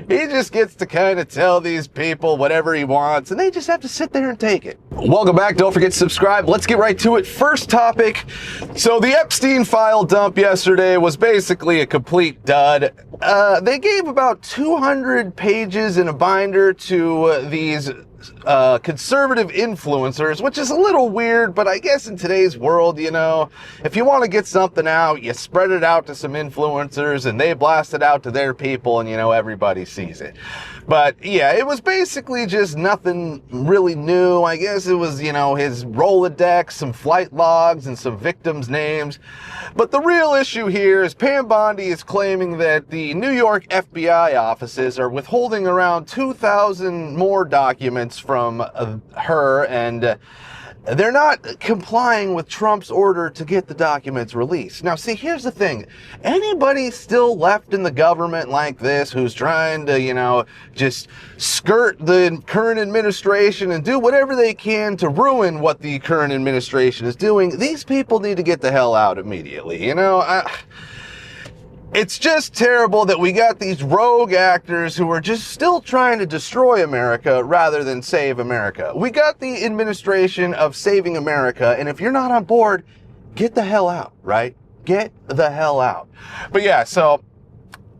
He just gets to kind of tell these people whatever he wants, and they just have to sit there and take it. Welcome back. Don't forget to subscribe. Let's get right to it. First topic. So the Epstein file dump yesterday was basically a complete dud. They gave about 200 pages in a binder to these conservative influencers, which is a little weird, but I guess in today's world, you know, if you want to get something out, you spread it out to some influencers and they blast it out to their people and, you know, everybody sees it. But yeah, it was basically just nothing really new. I guess it was, you know, his Rolodex, some flight logs, and some victims' names. But the real issue here is Pam Bondi is claiming that the New York FBI offices are withholding around 2,000 more documents from her, and they're not complying with Trump's order to get the documents released. Now, see, here's the thing. Anybody still left in the government like this who's trying to, you know, just skirt the current administration and do whatever they can to ruin what the current administration is doing, these people need to get the hell out immediately. You know, it's just terrible that we got these rogue actors who are just still trying to destroy America rather than save America. We got the administration of saving America, and if you're not on board, get the hell out, right? Get the hell out. But yeah, so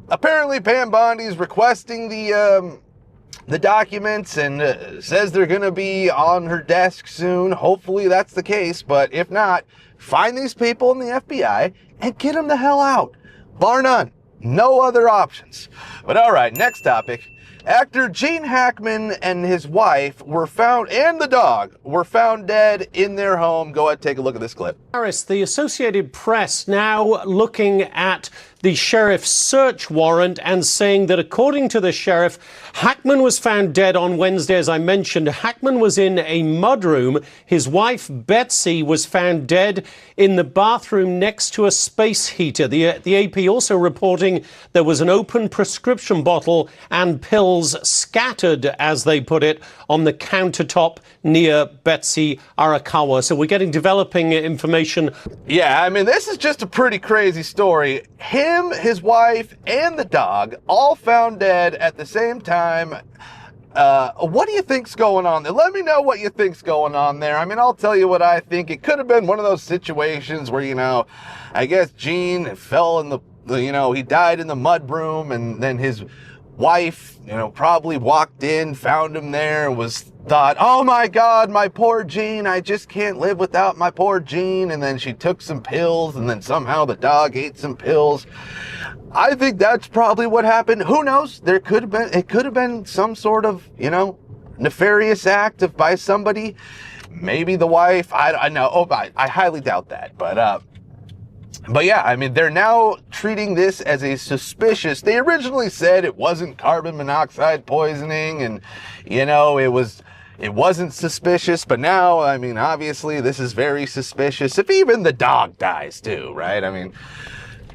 apparently Pam Bondi's requesting the documents and says they're going to be on her desk soon. Hopefully that's the case, but if not, find these people in the FBI and get them the hell out. Bar none. No other options. But all right, next topic. Actor Gene Hackman and his wife were found, and the dog, were found dead in their home. Go ahead, take a look at this clip. Harris, the Associated Press now looking at the sheriff's search warrant and saying that according to the sheriff, Hackman was found dead on Wednesday, as I mentioned. Hackman was in a mudroom. His wife, Betsy, was found dead in the bathroom next to a space heater. The AP also reporting there was an open prescription bottle and pills scattered, as they put it, on the countertop near Betsy Arakawa. So we're getting developing information. Yeah, I mean, this is just a pretty crazy story. Him, his wife, and the dog all found dead at the same time. What do you think's going on there? Let me know what you think's going on there. I mean, I'll tell you what I think. It could have been one of those situations where, you know, I guess Gene fell in you know, he died in the mudroom, and then his wife, you know, probably walked in, found him there, and thought, oh my God, my poor Gene, I just can't live without my poor Gene. And then she took some pills, and then somehow the dog ate some pills. I think that's probably what happened. Who knows? It could have been some sort of, you know, nefarious act by somebody. Maybe the wife. I know. Oh, I highly doubt that. But yeah, I mean, they're now treating this as a suspicious. They originally said it wasn't carbon monoxide poisoning, and, you know, it wasn't suspicious. But now, I mean, obviously this is very suspicious. If even the dog dies too, right? I mean,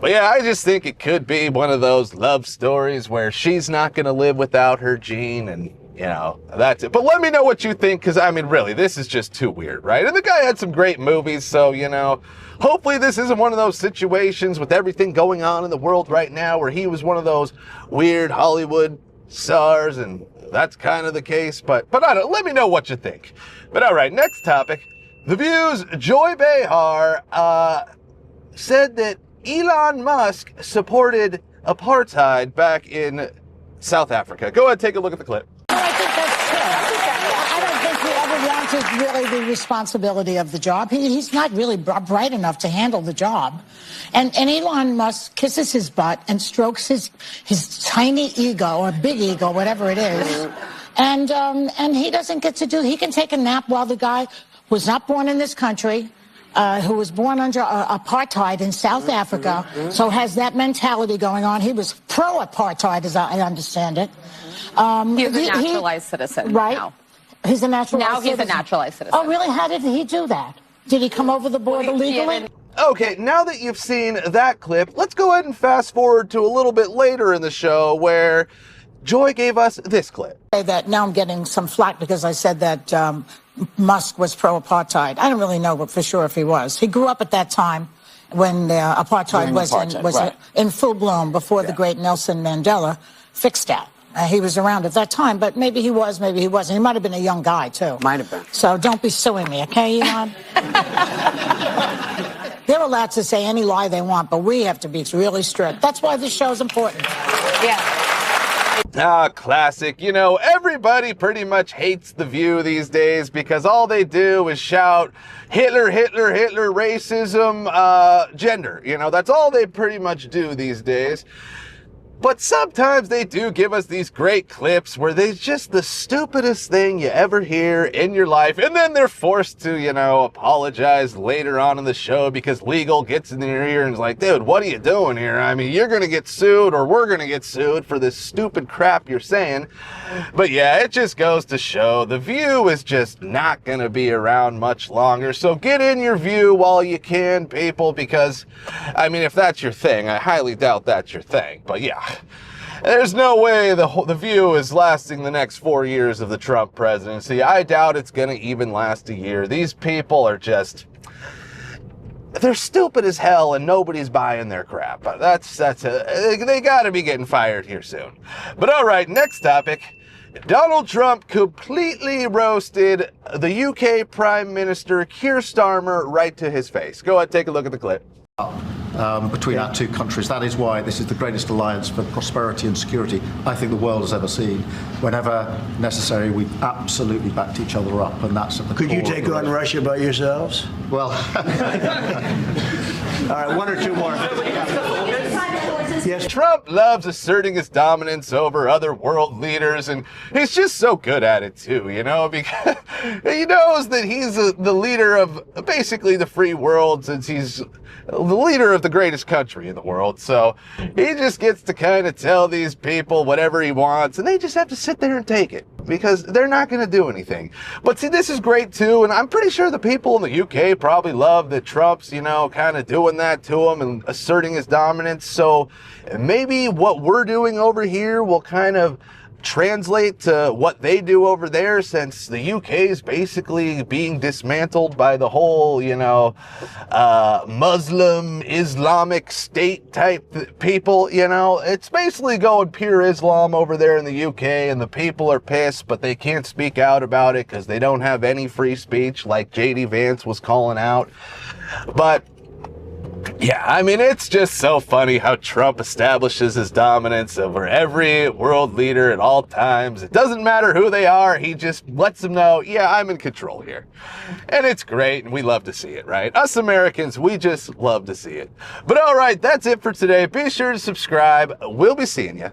but yeah, I just think it could be one of those love stories where she's not going to live without her Gene, and, you know, that's it. But let me know what you think, because, I mean, really, this is just too weird, right? And the guy had some great movies, so, you know, hopefully this isn't one of those situations with everything going on in the world right now where he was one of those weird Hollywood stars, and that's kind of the case. But I don't. Let me know what you think. But all right, next topic. The View's Joy Behar said that Elon Musk supported apartheid back in South Africa. Go ahead, take a look at the clip. I think that's true. I don't think he ever wanted really the responsibility of the job. He's not really bright enough to handle the job. And Elon Musk kisses his butt and strokes his tiny ego, or big ego, whatever it is. And he doesn't get to he can take a nap while the guy was not born in this country, who was born under apartheid in South Africa, so has that mentality going on. He was pro-apartheid, as I understand it. He's a naturalized citizen. Right. Now. He's a naturalized citizen. Now he's a naturalized citizen. Oh, really? How did he do that? Did he come over the border legally? Okay, now that you've seen that clip, let's go ahead and fast forward to a little bit later in the show where Joy gave us this clip. That now I'm getting some flack because I said that Musk was pro-apartheid. I don't really know for sure if he was. He grew up at that time when apartheid was in full bloom before the great Nelson Mandela fixed that. He was around at that time, but maybe he was, maybe he wasn't. He might have been a young guy, too. Might have been. So don't be suing me, okay, Elon? They're allowed to say any lie they want, but we have to be really strict. That's why this show's important. Yeah. Ah, classic. You know, everybody pretty much hates The View these days because all they do is shout Hitler, Hitler, Hitler, racism, gender. You know, that's all they pretty much do these days. But sometimes they do give us these great clips where they're just the stupidest thing you ever hear in your life. And then they're forced to, you know, apologize later on in the show because legal gets in their ear and is like, dude, what are you doing here? I mean, you're going to get sued or we're going to get sued for this stupid crap you're saying. But yeah, it just goes to show The View is just not going to be around much longer. So get in your View while you can, people, because, I mean, if that's your thing, I highly doubt that's your thing. But yeah. There's no way the View is lasting the next 4 years of the Trump presidency. I doubt it's going to even last a year. These people are just, they're stupid as hell and nobody's buying their crap. They got to be getting fired here soon. But all right, next topic. Donald Trump completely roasted the UK Prime Minister Keir Starmer right to his face. Go ahead, take a look at the clip. Between our two countries. That is why this is the greatest alliance for prosperity and security I think the world has ever seen. Whenever necessary, we absolutely backed each other up, and that's at the Could core you take on Russia by yourselves? Well, all right, one or two more. Yes. Trump loves asserting his dominance over other world leaders, and he's just so good at it too, you know, because he knows that he's the leader of basically the free world since he's the leader of the greatest country in the world. So he just gets to kind of tell these people whatever he wants, and they just have to sit there and take it because they're not going to do anything. But see, this is great too, and I'm pretty sure the people in the UK probably love that Trump's, you know, kind of doing that to them and asserting his dominance. So maybe what we're doing over here will kind of translate to what they do over there, since the UK is basically being dismantled by the whole, you know, Muslim Islamic state type people. You know, it's basically going pure Islam over there in the UK, and the people are pissed, but they can't speak out about it because they don't have any free speech, like JD Vance was calling out. But yeah, I mean, it's just so funny how Trump establishes his dominance over every world leader at all times. It doesn't matter who they are. He just lets them know, yeah, I'm in control here. And it's great, and we love to see it, right? Us Americans, we just love to see it. But all right, that's it for today. Be sure to subscribe. We'll be seeing you